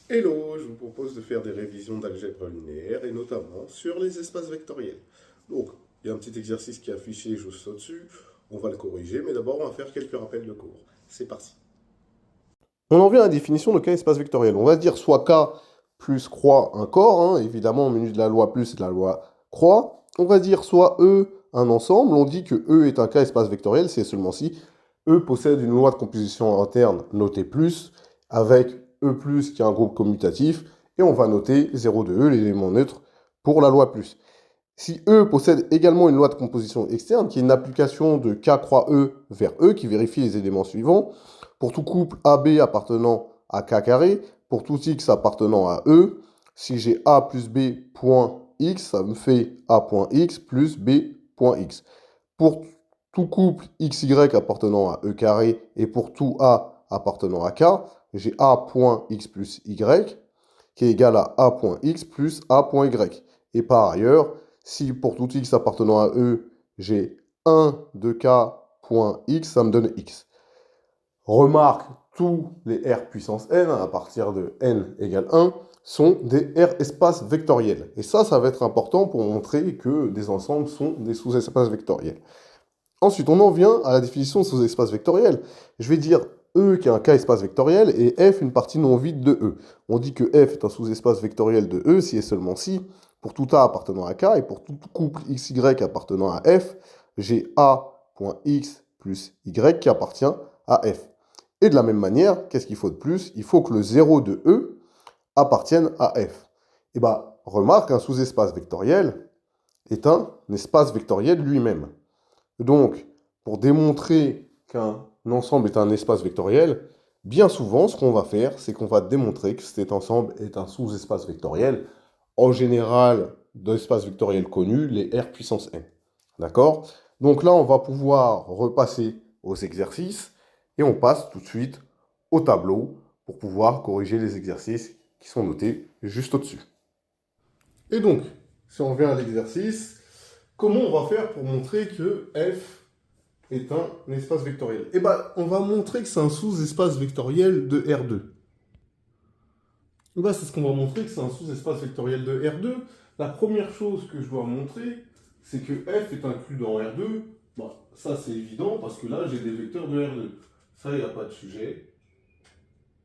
Hello, je vous propose de faire des révisions d'algèbre linéaire et notamment sur les espaces vectoriels. Donc, il y a un petit exercice qui est affiché juste au-dessus. On va le corriger, mais d'abord, on va faire quelques rappels de cours. C'est parti. On en vient à la définition de K espace vectoriel. On va dire soit K plus croix un corps, hein, évidemment, au menu de la loi plus et de la loi croix. On va dire soit E un ensemble. On dit que E est un K espace vectoriel, c'est seulement si E possède une loi de composition interne notée plus, avec E plus qui est un groupe commutatif, et on va noter 0 de E, l'élément neutre, pour la loi plus. Si E possède également une loi de composition externe, qui est une application de K croix E vers E, qui vérifie les éléments suivants, pour tout couple AB appartenant à K carré, pour tout X appartenant à E, si j'ai A plus B point X, ça me fait A point X plus B point X. Pour tout couple XY appartenant à E carré et pour tout A appartenant à K, j'ai A point X plus Y qui est égal à A point X plus A point Y. Et par ailleurs, si pour tout X appartenant à E, j'ai 1 de K point X, ça me donne X. Remarque, tous les R puissance n, à partir de n égale 1, sont des R espaces vectoriels. Et ça va être important pour montrer que des ensembles sont des sous-espaces vectoriels. Ensuite, on en vient à la définition de sous-espace vectoriel. Je vais dire E qui est un K espace vectoriel et F une partie non vide de E. On dit que F est un sous-espace vectoriel de E si et seulement si, pour tout A appartenant à K et pour tout couple XY appartenant à F, j'ai A.X plus Y qui appartient à F. Et de la même manière, qu'est-ce qu'il faut de plus? Il faut que le 0 de E appartienne à F. Et bien, remarque, un sous-espace vectoriel est un espace vectoriel lui-même. Donc, pour démontrer qu'un ensemble est un espace vectoriel, bien souvent, ce qu'on va faire, c'est qu'on va démontrer que cet ensemble est un sous-espace vectoriel, en général, d'espace vectoriel connu, les R puissance n. D'accord? Donc là, on va pouvoir repasser aux exercices et on passe tout de suite au tableau pour pouvoir corriger les exercices qui sont notés juste au-dessus. Et donc, si on revient à l'exercice, comment on va faire pour montrer que f est un espace vectoriel? Eh bien, on va montrer que c'est un sous-espace vectoriel de R2. Eh ben, c'est ce qu'on va montrer que c'est un sous-espace vectoriel de R2. La première chose que je dois montrer, c'est que f est inclus dans R2. Bon, ça c'est évident parce que là j'ai des vecteurs de R2. Ça, il n'y a pas de sujet.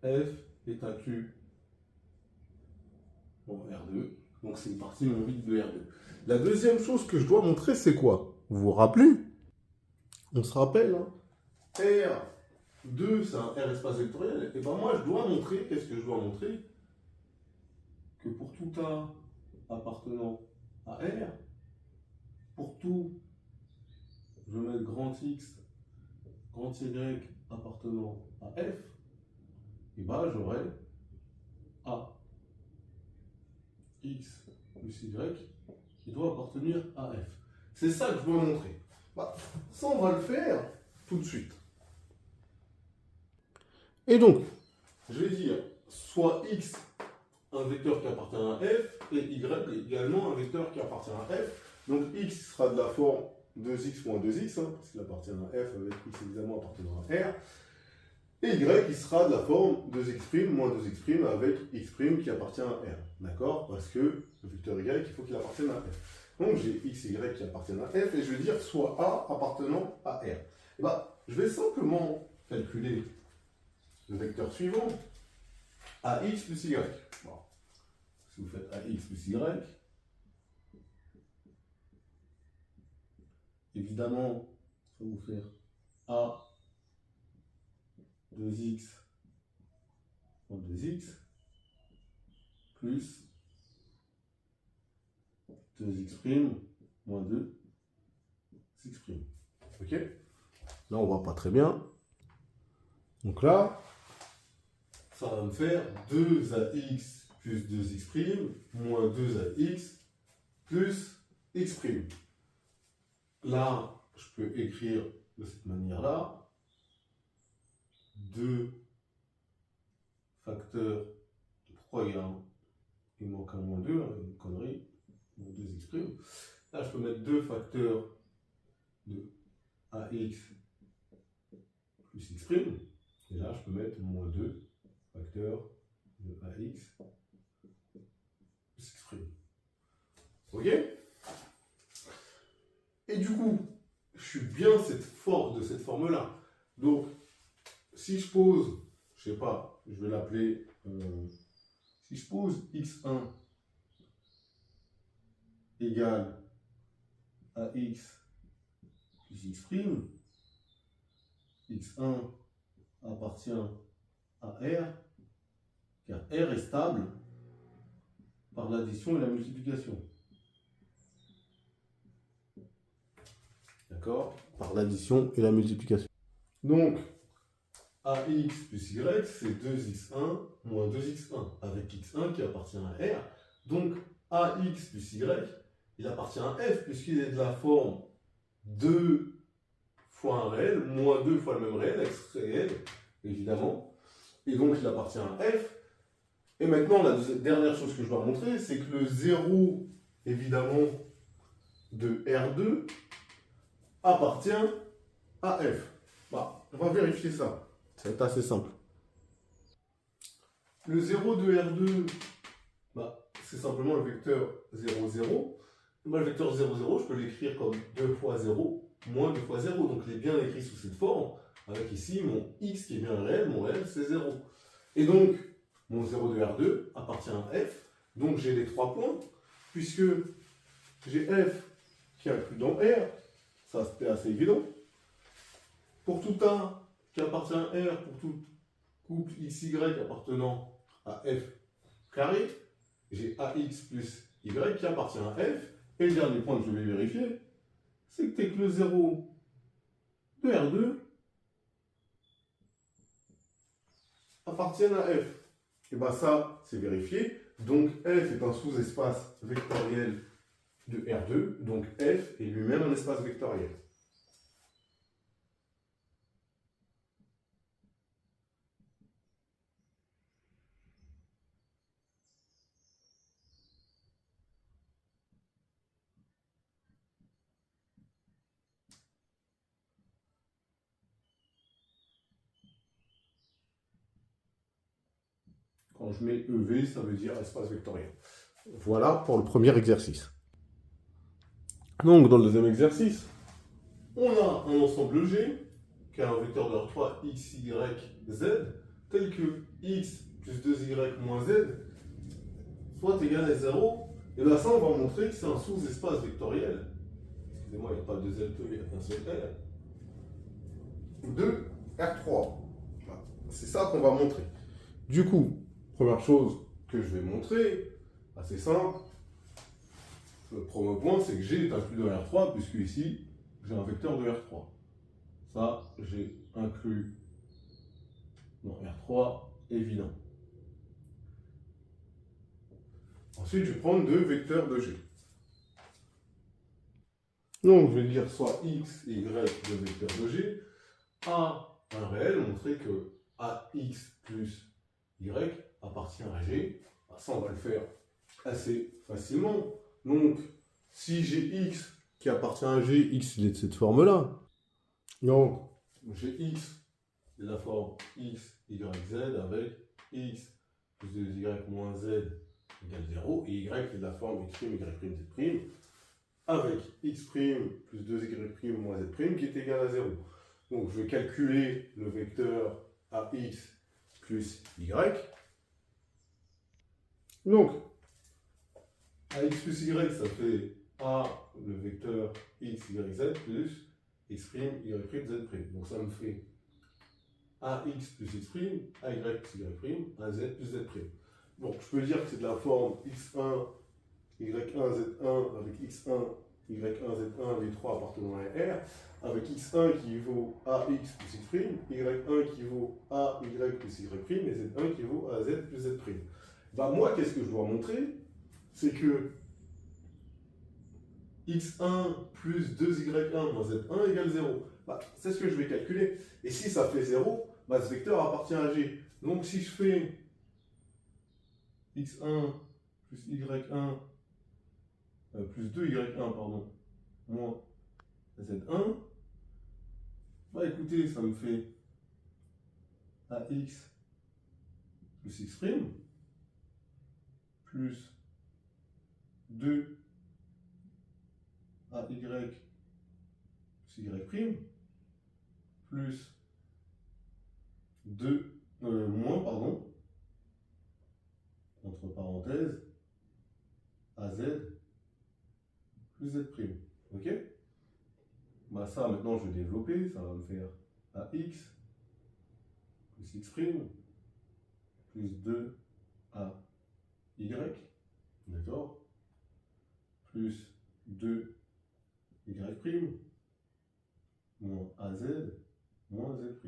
F est inclus dans R2. Donc c'est une partie non vide de R2. La deuxième chose que je dois montrer, c'est quoi? Vous vous rappelez? On se rappelle, hein? R2, c'est un R espace vectoriel. Et ben moi, je dois montrer, qu'est-ce que je dois montrer? Que pour tout A appartenant à R, pour tout, je vais mettre grand X, grand Y appartenant à F, et ben j'aurai A, X plus Y qui doit appartenir à F. C'est ça que je dois montrer. Bah, ça, on va le faire tout de suite. Et donc, je vais dire soit X un vecteur qui appartient à F et Y également un vecteur qui appart't à F. Donc X sera de la forme 2X moins 2X, hein, parce qu'il appartient à F avec X évidemment appartenant à R. Et Y qui sera de la forme 2X' moins 2X' avec X' qui appartient à R. D'accord? Parce que le vecteur Y, il faut qu'il appartienne à F. Donc j'ai X et Y qui appartiennent à F et je vais dire soit A appartenant à R. Et ben, je vais simplement calculer le vecteur suivant, AX plus Y. Bon. Si vous faites AX plus Y, évidemment, ça va vous faire A 2X moins 2X plus 2X' moins 2X'. Ok? Là, on voit pas très bien. Donc là, ça va me faire 2AX plus 2X' moins 2AX plus X'. Là, je peux écrire de cette manière-là. 2 facteurs de pourquoi il manque un moins 2, hein, une connerie, moins 2X'. Là, je peux mettre 2 facteurs de AX plus X'. Et là, je peux mettre moins 2 facteurs de AX s'exprime. Ok? Et du coup, je suis bien de cette forme-là. Donc, si je pose, je sais pas, je vais l'appeler, si je pose x1 égale AX plus x', x1 appartient à R, car R est stable par l'addition et la multiplication. D'accord? Par l'addition et la multiplication. Donc, AX plus Y, c'est 2x1 moins 2x1, avec x1 qui appartient à R. Donc, AX plus Y, il appartient à F, puisqu'il est de la forme 2 fois un réel, moins 2 fois le même réel, x réel, évidemment. Et donc, il appartient à F. Et maintenant, la dernière chose que je dois montrer, c'est que le 0, évidemment, de R2 appartient à F. Bah, on va vérifier ça. Ça va être assez simple. Le 0 de R2, bah, c'est simplement le vecteur 0, 0. Bah, le vecteur 0, 0, je peux l'écrire comme 2 fois 0, moins 2 fois 0. Donc, il est bien écrit sous cette forme, avec ici mon x qui est bien réel, mon réel, c'est 0. Et donc, mon 0 de R2 appartient à F. Donc, j'ai les 3 points, puisque j'ai F qui est inclus dans R. Ça, c'était assez évident. Pour tout A qui appartient à R, pour tout couple XY appartenant à F carré, j'ai AX plus Y qui appartient à F. Et le dernier point que je vais vérifier, c'est que le 0 de R2 appartient à F. Et bien ça, c'est vérifié. Donc F est un sous-espace vectoriel de R2. Donc F est lui-même un espace vectoriel. Quand je mets EV, ça veut dire espace vectoriel. Voilà pour le premier exercice. Donc, dans le deuxième exercice, on a un ensemble G qui a un vecteur de R3 x, y, z, tel que x plus 2y moins z soit égal à 0. Et bien ça, on va montrer que c'est un sous-espace vectoriel. Excusez-moi, il n'y a pas de z, il y a qu'un seul L. De R3. C'est ça qu'on va montrer. Du coup, première chose que je vais montrer, assez simple, le premier point, c'est que G est inclus dans R3, puisque ici, j'ai un vecteur de R3. Ça, j'ai inclus dans R3, évident. Ensuite, je vais prendre deux vecteurs de G. Donc, je vais dire soit x et y, deux vecteurs de G, A, un réel, montrer que AX plus Y appartient à G. Ça, on va le faire assez facilement. Donc, si j'ai X qui appartient à G, X il est de cette forme-là. Donc, j'ai X de la forme X, Y, Z avec X plus 2Y moins Z égale 0 et Y est de la forme X', Y', Z' avec X' plus 2Y' moins Z' qui est égal à 0. Donc, je vais calculer le vecteur AX plus Y. Donc, AX plus Y, ça fait A, le vecteur X, Y, Z, plus X', Y', Z'. Donc, ça me fait AX plus X', AY plus Y', AZ plus Z'. Donc, je peux dire que c'est de la forme X1, Y1, Z1 avec X1, Y1, Z1, les trois appartenant à R, avec X1 qui vaut AX plus X', Y1 qui vaut AY plus Y', et Z1 qui vaut AZ plus Z'. Bah, moi, qu'est-ce que je dois montrer? C'est que X1 plus 2Y1 moins Z1 égale 0. Bah, c'est ce que je vais calculer. Et si ça fait 0, bah, ce vecteur appartient à G. Donc, si je fais X1 plus Y1 plus 2Y1, pardon, moins Z1, bah écoutez, ça me fait AX plus X', plus 2 AY plus Y' plus 2, moins, pardon, entre parenthèses, AZ plus Z'. Ok? Bah ça, maintenant, je vais développer. Ça va me faire AX plus X' plus 2 AY. D'accord? Plus 2 Y' moins AZ moins Z'.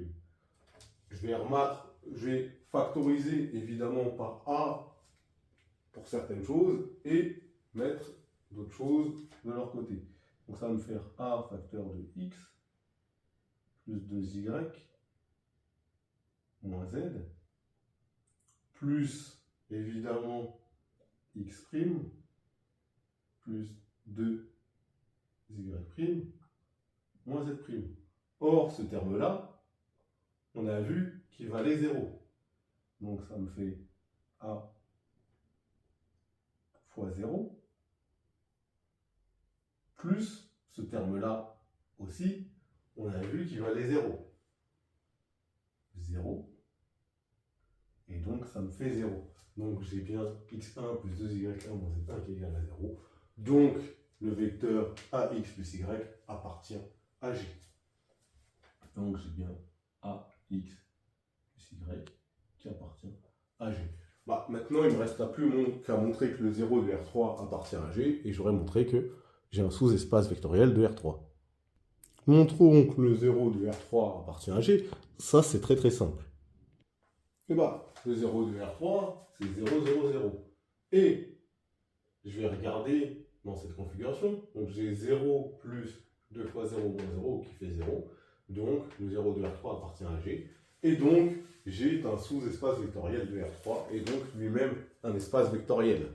Je vais factoriser évidemment par A pour certaines choses et mettre d'autres choses de leur côté. Donc ça va me faire A facteur de X plus 2Y moins Z plus évidemment X' plus 2Y' moins Z'. Or, ce terme-là, on a vu qu'il valait 0. Donc ça me fait A fois 0, plus ce terme-là aussi, on a vu qu'il valait 0. 0. Et donc ça me fait 0. Donc j'ai bien x1 plus 2y1 moins z1 qui est égal à 0. Donc le vecteur ax plus y appartient à G. Donc j'ai bien ax plus y qui appartient à G. Bah, maintenant, il ne me reste plus qu'à montrer que le 0 de R3 appartient à G, et j'aurais montré que j'ai un sous-espace vectoriel de R3. Montrons que le 0 de R3 appartient à G, ça c'est très très simple. Et bah, le 0 de R3, c'est 0, 0, 0. Et je vais regarder dans cette configuration, donc j'ai 0 plus 2 fois 0 moins 0 qui fait 0. Donc le 0 de R3 appartient à G. Et donc, j'ai un sous-espace vectoriel de R3, et donc lui-même un espace vectoriel.